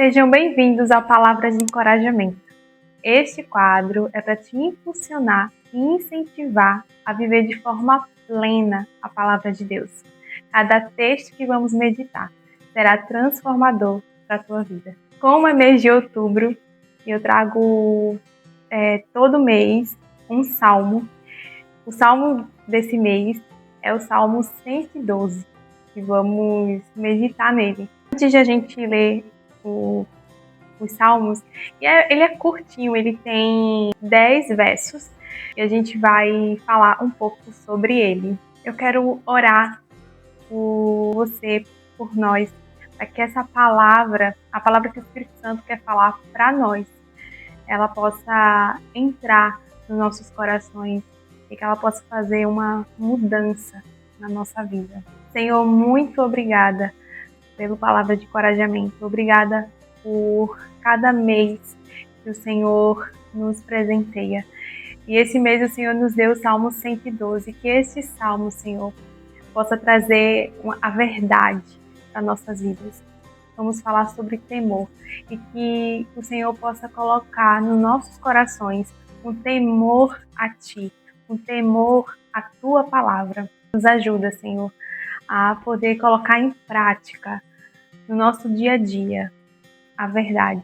Sejam bem-vindos ao Palavras de Encorajamento. Este quadro é para te impulsionar e incentivar a viver de forma plena a Palavra de Deus. Cada texto que vamos meditar será transformador para a tua vida. Como é mês de outubro, eu trago todo mês um salmo. O salmo desse mês é o Salmo 112, e vamos meditar nele. Antes de a gente ler os salmos, ele é curtinho, ele tem 10 versos, e a gente vai falar um pouco sobre ele. Eu quero orar por você, por nós, para que essa palavra, a palavra que o Espírito Santo quer falar para nós, ela possa entrar nos nossos corações e que ela possa fazer uma mudança na nossa vida. Senhor, muito obrigada pela palavra de encorajamento. Obrigada por cada mês que o Senhor nos presenteia. E esse mês o Senhor nos deu o Salmo 112. Que esse Salmo, Senhor, possa trazer a verdade para nossas vidas. Vamos falar sobre temor e que o Senhor possa colocar nos nossos corações um temor a Ti, um temor à Tua palavra. Nos ajuda, Senhor, a poder colocar em prática no nosso dia a dia a verdade.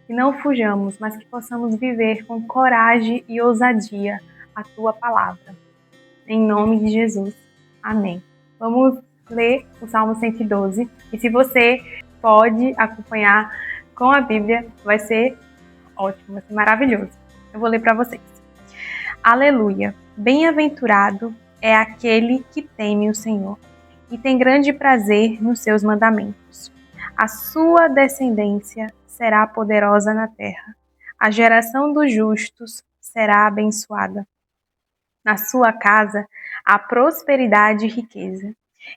Que não fujamos, mas que possamos viver com coragem e ousadia a Tua palavra. Em nome de Jesus. Amém. Vamos ler o Salmo 112. E se você pode acompanhar com a Bíblia, vai ser ótimo, vai ser maravilhoso. Eu vou ler para vocês. Aleluia! Bem-aventurado é aquele que teme o Senhor e tem grande prazer nos seus mandamentos. A sua descendência será poderosa na terra. A geração dos justos será abençoada. Na sua casa há prosperidade e riqueza,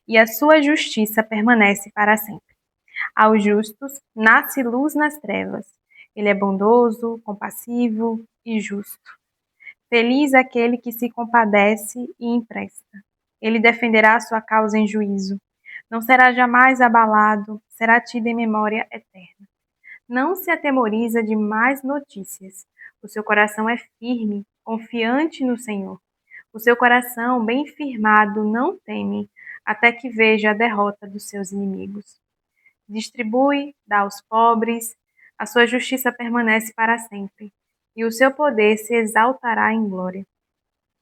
e a sua justiça permanece para sempre. Aos justos nasce luz nas trevas. Ele é bondoso, compassivo e justo. Feliz aquele que se compadece e empresta. Ele defenderá a sua causa em juízo. Não será jamais abalado, será tido em memória eterna. Não se atemoriza de más notícias. O seu coração é firme, confiante no Senhor. O seu coração, bem firmado, não teme, até que veja a derrota dos seus inimigos. Distribui, dá aos pobres, a sua justiça permanece para sempre, e o seu poder se exaltará em glória.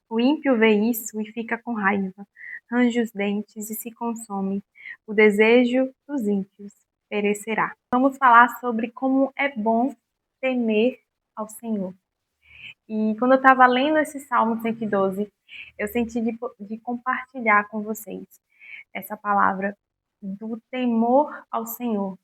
O ímpio vê isso e fica com raiva, range os dentes e se consome. O desejo dos ímpios perecerá. Vamos falar sobre como é bom temer ao Senhor. E quando eu estava lendo esse Salmo 112, eu senti de compartilhar com vocês essa palavra do temor ao Senhor.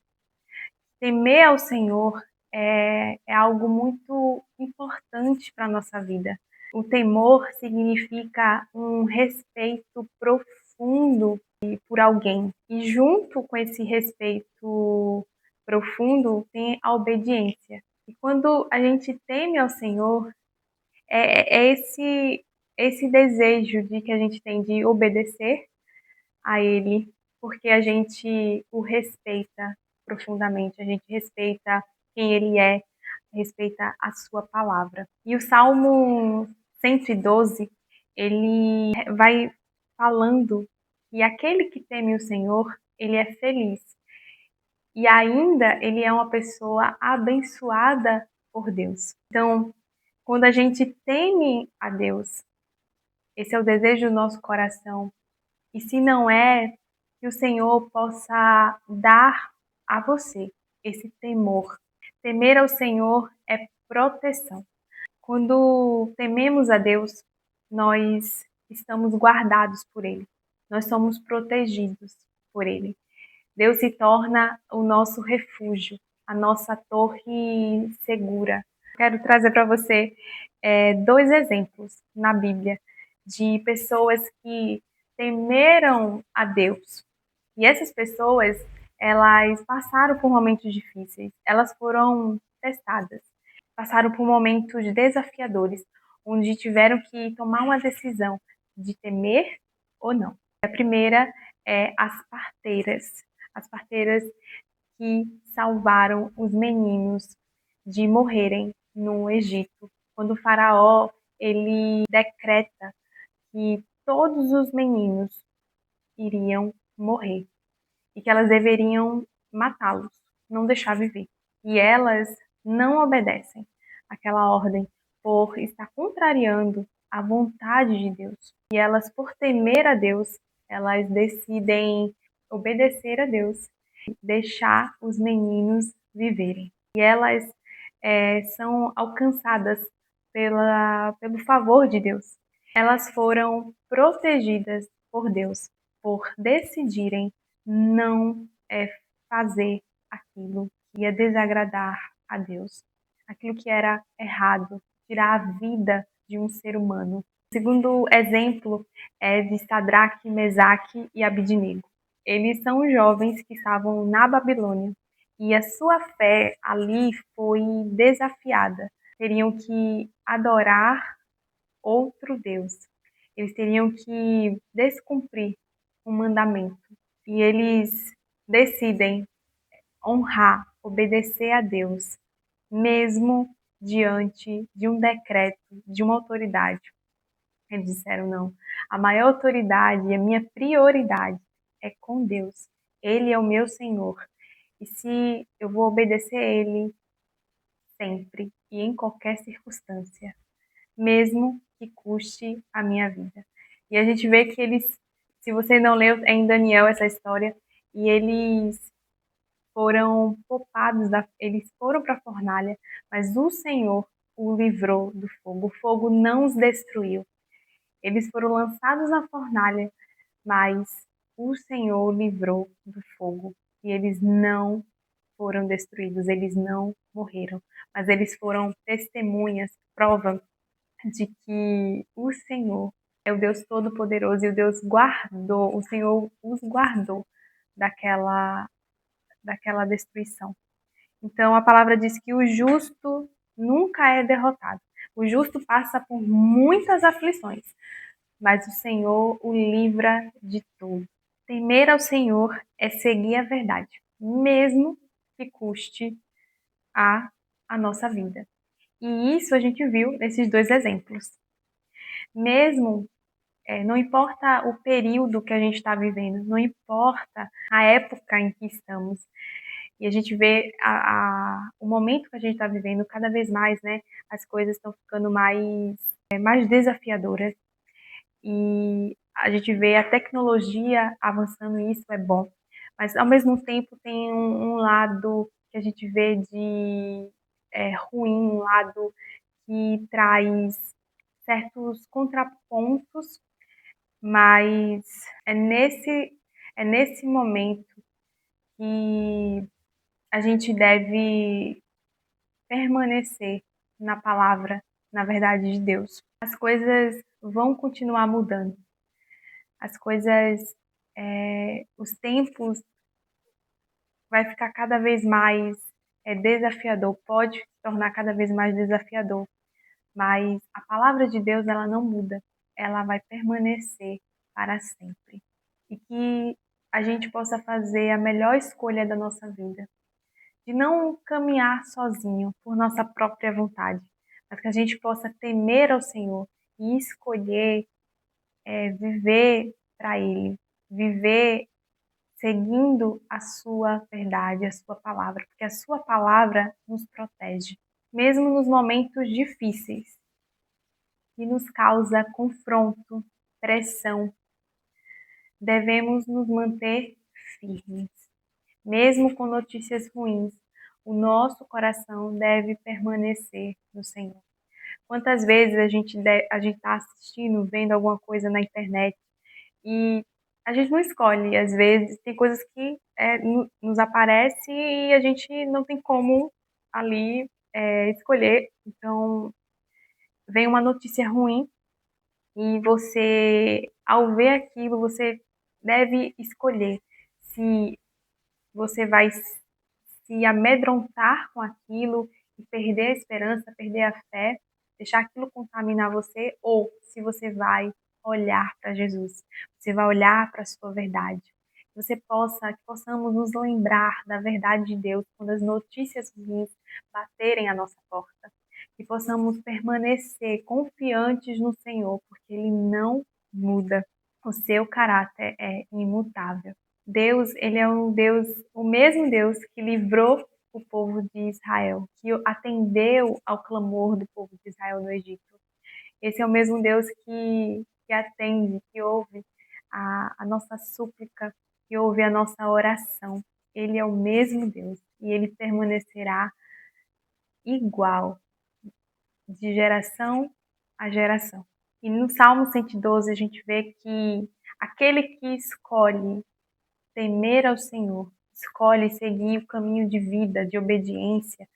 Temer ao Senhor é algo muito importante para a nossa vida. O temor significa um respeito profundo por alguém. E junto com esse respeito profundo tem a obediência. E quando a gente teme ao Senhor, é esse desejo de que a gente tem de obedecer a Ele, porque a gente o respeita profundamente, a gente respeita quem Ele é, respeita a sua palavra. E o Salmo 112, ele vai falando que aquele que teme o Senhor, ele é feliz. E ainda ele é uma pessoa abençoada por Deus. Então, quando a gente teme a Deus, esse é o desejo do nosso coração. E se não é, que o Senhor possa dar a você esse temor. Temer ao Senhor é proteção. Quando tememos a Deus, nós estamos guardados por Ele. Nós somos protegidos por Ele. Deus se torna o nosso refúgio, a nossa torre segura. Quero trazer para você 2 exemplos na Bíblia de pessoas que temeram a Deus. E essas pessoas, elas passaram por momentos difíceis, elas foram testadas, passaram por momentos desafiadores, onde tiveram que tomar uma decisão de temer ou não. A primeira é as parteiras que salvaram os meninos de morrerem no Egito. Quando o faraó ele decreta que todos os meninos iriam morrer e que elas deveriam matá-los, não deixar viver. E elas não obedecem àquela ordem por estar contrariando a vontade de Deus. E elas, por temer a Deus, elas decidem obedecer a Deus, deixar os meninos viverem. E elas são alcançadas pelo favor de Deus. Elas foram protegidas por Deus, por decidirem não fazer aquilo que ia desagradar a Deus, aquilo que era errado, tirar a vida de um ser humano. O segundo exemplo é de Sadraque, Mesaque e Abidnego. Eles são jovens que estavam na Babilônia e a sua fé ali foi desafiada. Teriam que adorar outro Deus. Eles teriam que descumprir um mandamento. E eles decidem honrar, obedecer a Deus, mesmo diante de um decreto, de uma autoridade. Eles disseram: não, a maior autoridade e a minha prioridade é com Deus. Ele é o meu Senhor. E se eu vou obedecer a Ele sempre e em qualquer circunstância, mesmo que custe a minha vida. E a gente vê que eles, se você não leu, é em Daniel essa história, e eles foram poupados, eles foram para a fornalha, mas o Senhor o livrou do fogo. O fogo não os destruiu. Eles foram lançados na fornalha, mas o Senhor o livrou do fogo. E eles não foram destruídos, eles não morreram, mas eles foram testemunhas, prova de que o Senhor é o Deus Todo-Poderoso e o Deus guardou, o Senhor os guardou daquela destruição. Então a palavra diz que o justo nunca é derrotado. O justo passa por muitas aflições, mas o Senhor o livra de tudo. Temer ao Senhor é seguir a verdade, mesmo que custe a nossa vida. E isso a gente viu nesses dois exemplos. Mesmo, não importa o período que a gente está vivendo, não importa a época em que estamos, e a gente vê o momento que a gente está vivendo, cada vez mais, né, as coisas estão ficando mais desafiadoras, e a gente vê a tecnologia avançando, e isso é bom, mas ao mesmo tempo tem um lado que a gente vê de ruim, um lado que traz certos contrapontos, mas é nesse momento que a gente deve permanecer na palavra, na verdade de Deus. As coisas vão continuar mudando. As coisas, os tempos vai ficar cada vez mais desafiador, pode se tornar cada vez mais desafiador. Mas a palavra de Deus, ela não muda, ela vai permanecer para sempre. E que a gente possa fazer a melhor escolha da nossa vida, de não caminhar sozinho por nossa própria vontade, mas que a gente possa temer ao Senhor e escolher viver para Ele, viver seguindo a sua verdade, a sua palavra, porque a sua palavra nos protege, mesmo nos momentos difíceis que nos causa confronto, pressão. Devemos nos manter firmes. Mesmo com notícias ruins, o nosso coração deve permanecer no Senhor. Quantas vezes a gente está assistindo, vendo alguma coisa na internet e a gente não escolhe, às vezes tem coisas que nos aparecem e a gente não tem como ali escolher. Então, vem uma notícia ruim e você, ao ver aquilo, você deve escolher se você vai se amedrontar com aquilo e perder a esperança, perder a fé, deixar aquilo contaminar você, ou se você vai olhar para Jesus, você vai olhar para a sua verdade, que possamos nos lembrar da verdade de Deus quando as notícias ruins baterem à nossa porta. Que possamos permanecer confiantes no Senhor, porque Ele não muda. O seu caráter é imutável. Deus, ele é um Deus, o mesmo Deus que livrou o povo de Israel, que atendeu ao clamor do povo de Israel no Egito. Esse é o mesmo Deus que atende, que ouve a nossa súplica, que ouve a nossa oração. Ele é o mesmo Deus e ele permanecerá igual de geração a geração. E no Salmo 112 a gente vê que aquele que escolhe temer ao Senhor, escolhe seguir o caminho de vida, de obediência,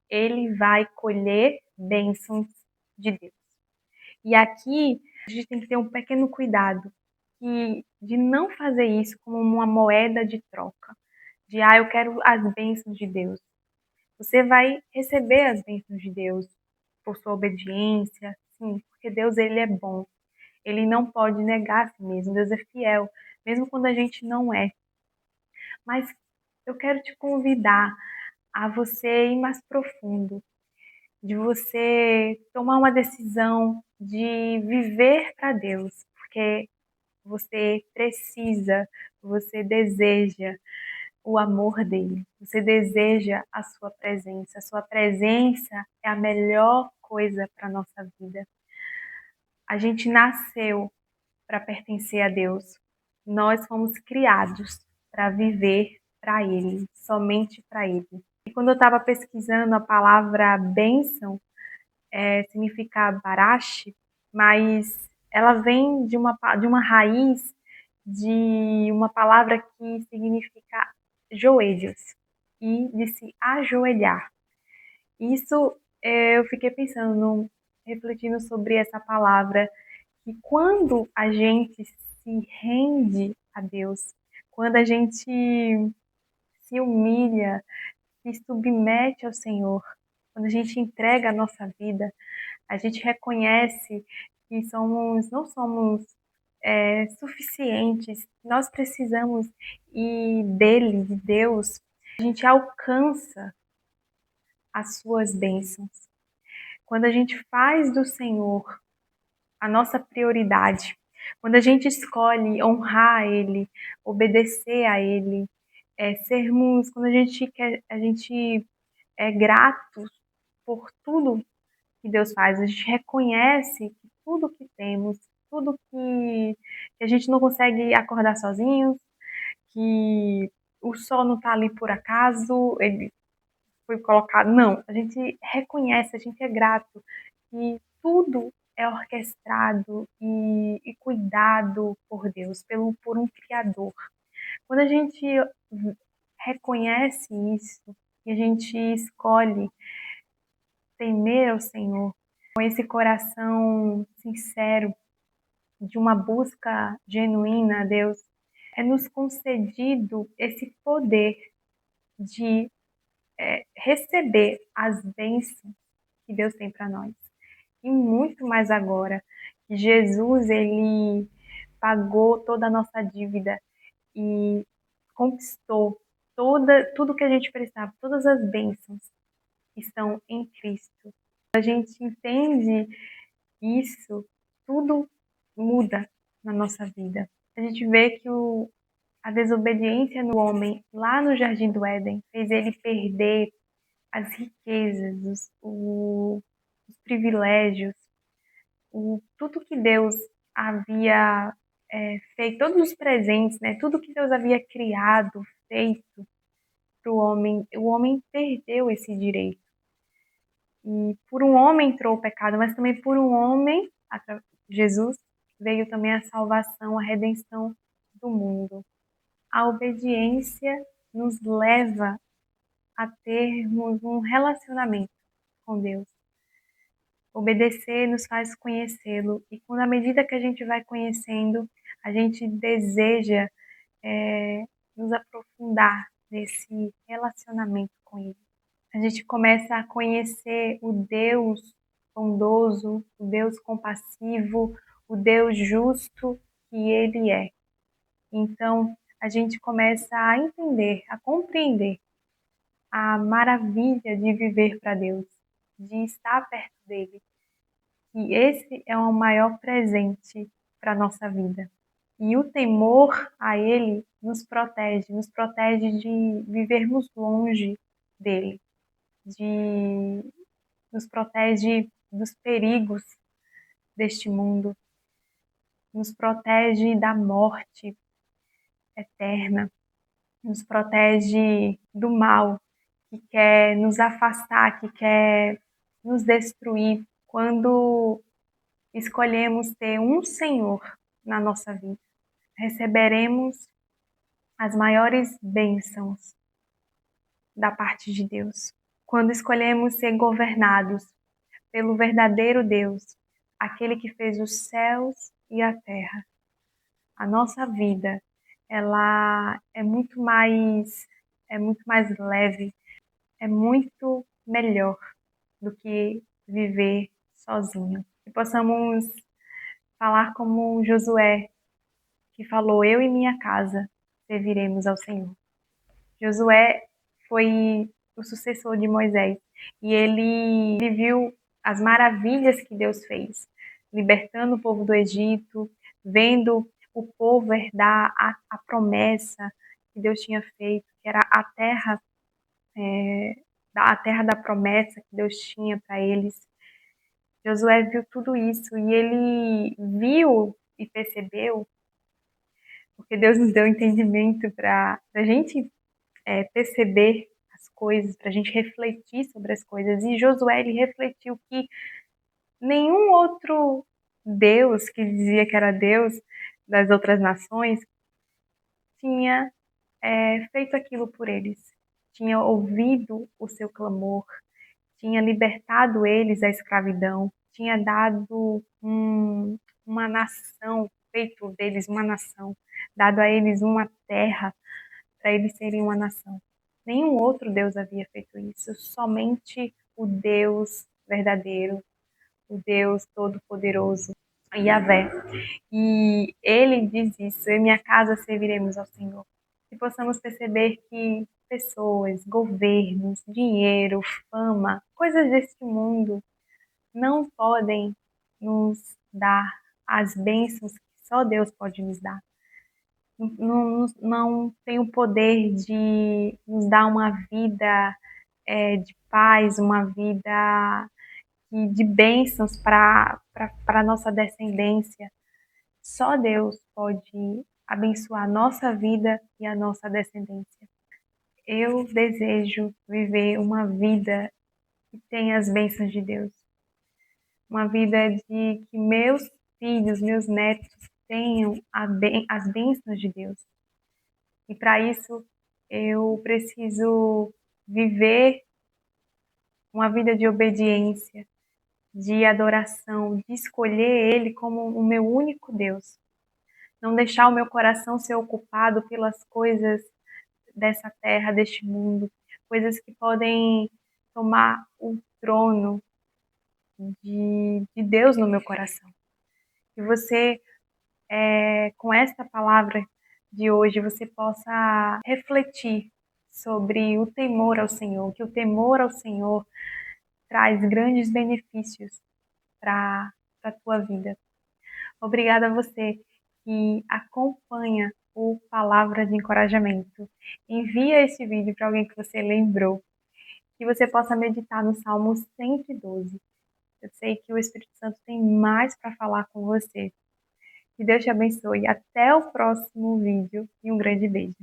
ele vai colher bênçãos de Deus. E aqui a gente tem que ter um pequeno cuidado de não fazer isso como uma moeda de troca, de eu quero as bênçãos de Deus. Você vai receber as bênçãos de Deus por sua obediência, sim, porque Deus ele é bom. Ele não pode negar a si mesmo. Deus é fiel, mesmo quando a gente não é. Mas eu quero te convidar a você ir mais profundo, de você tomar uma decisão de viver para Deus, porque você precisa, você deseja o amor dele, você deseja a sua presença. A sua presença é a melhor coisa para a nossa vida. A gente nasceu para pertencer a Deus. Nós fomos criados para viver para Ele, somente para Ele. E quando eu estava pesquisando a palavra bênção, significa barache, mas ela vem de uma raiz de uma palavra que significa joelhos e de se ajoelhar. Isso eu fiquei pensando, refletindo sobre essa palavra, que quando a gente se rende a Deus, quando a gente se humilha, se submete ao Senhor, quando a gente entrega a nossa vida, a gente reconhece que não somos suficientes, nós precisamos de Deus, a gente alcança as suas bênçãos. Quando a gente faz do Senhor a nossa prioridade, quando a gente escolhe honrar Ele, obedecer a Ele, quando a gente é grato por tudo que Deus faz, a gente reconhece que tudo que temos, tudo que a gente não consegue acordar sozinhos, que o sol não está ali por acaso, ele foi colocado. Não, a gente reconhece, a gente é grato que tudo é orquestrado e cuidado por Deus, por um Criador. Quando a gente reconhece isso e a gente escolhe temer ao Senhor com esse coração sincero de uma busca genuína a Deus, é nos concedido esse poder de receber as bênçãos que Deus tem para nós. E muito mais agora que Jesus ele pagou toda a nossa dívida e conquistou tudo que a gente precisava, todas as bênçãos estão em Cristo. A gente entende isso, tudo muda na nossa vida. A gente vê que a desobediência no homem, lá no Jardim do Éden, fez ele perder as riquezas, os privilégios, tudo que Deus havia feito, todos os presentes, né? Tudo que Deus havia criado, feito para o homem perdeu esse direito. E por um homem entrou o pecado, mas também por um homem, Jesus, veio também a salvação, a redenção do mundo. A obediência nos leva a termos um relacionamento com Deus. Obedecer nos faz conhecê-lo e quando à medida que a gente vai conhecendo, a gente deseja nos aprofundar nesse relacionamento com Ele. A gente começa a conhecer o Deus bondoso, o Deus compassivo, o Deus justo que Ele é. Então, a gente começa a entender, a compreender a maravilha de viver para Deus, de estar perto dele. E esse é o maior presente para a nossa vida. E o temor a ele nos protege de vivermos longe dele, de nos protege dos perigos deste mundo, nos protege da morte eterna, nos protege do mal que quer nos afastar, que quer nos destruir quando escolhemos ter um Senhor na nossa vida. Receberemos as maiores bênçãos da parte de Deus. Quando escolhemos ser governados pelo verdadeiro Deus, aquele que fez os céus e a terra, a nossa vida, ela é muito mais leve, é muito melhor do que viver sozinho. Que possamos falar como Josué, que falou: eu e minha casa serviremos ao Senhor. Josué foi o sucessor de Moisés e ele viu as maravilhas que Deus fez, libertando o povo do Egito, vendo o povo herdar a promessa que Deus tinha feito, que era a terra da promessa que Deus tinha para eles. Josué viu tudo isso e ele viu e percebeu, porque Deus nos deu entendimento para a gente perceber as coisas, para a gente refletir sobre as coisas. E Josué, ele refletiu que nenhum outro Deus que dizia que era Deus das outras nações tinha feito aquilo por eles, tinha ouvido o seu clamor, tinha libertado eles da escravidão, tinha dado uma nação, feito deles uma nação, dado a eles uma terra para eles serem uma nação. Nenhum outro Deus havia feito isso, somente o Deus verdadeiro, o Deus todo-poderoso, Yahvé. E ele diz isso: em minha casa serviremos ao Senhor. Que possamos perceber que pessoas, governos, dinheiro, fama, coisas deste mundo não podem nos dar as bênçãos que só Deus pode nos dar. Não tem o poder de nos dar uma vida de paz, uma vida de bênçãos para a nossa descendência. Só Deus pode abençoar a nossa vida e a nossa descendência. Eu desejo viver uma vida que tenha as bênçãos de Deus. Uma vida de que meus filhos, meus netos tenham as bênçãos de Deus. E para isso eu preciso viver uma vida de obediência, de adoração, de escolher Ele como o meu único Deus. Não deixar o meu coração ser ocupado pelas coisas dessa terra, deste mundo, coisas que podem tomar o trono de Deus no meu coração. Que você, com esta palavra de hoje, você possa refletir sobre o temor ao Senhor, que o temor ao Senhor traz grandes benefícios para a tua vida. Obrigada a você que acompanha o Palavra de Encorajamento. Envia este vídeo para alguém que você lembrou, que você possa meditar no Salmo 112. Eu sei que o Espírito Santo tem mais para falar com você. Que Deus te abençoe. Até o próximo vídeo e um grande beijo.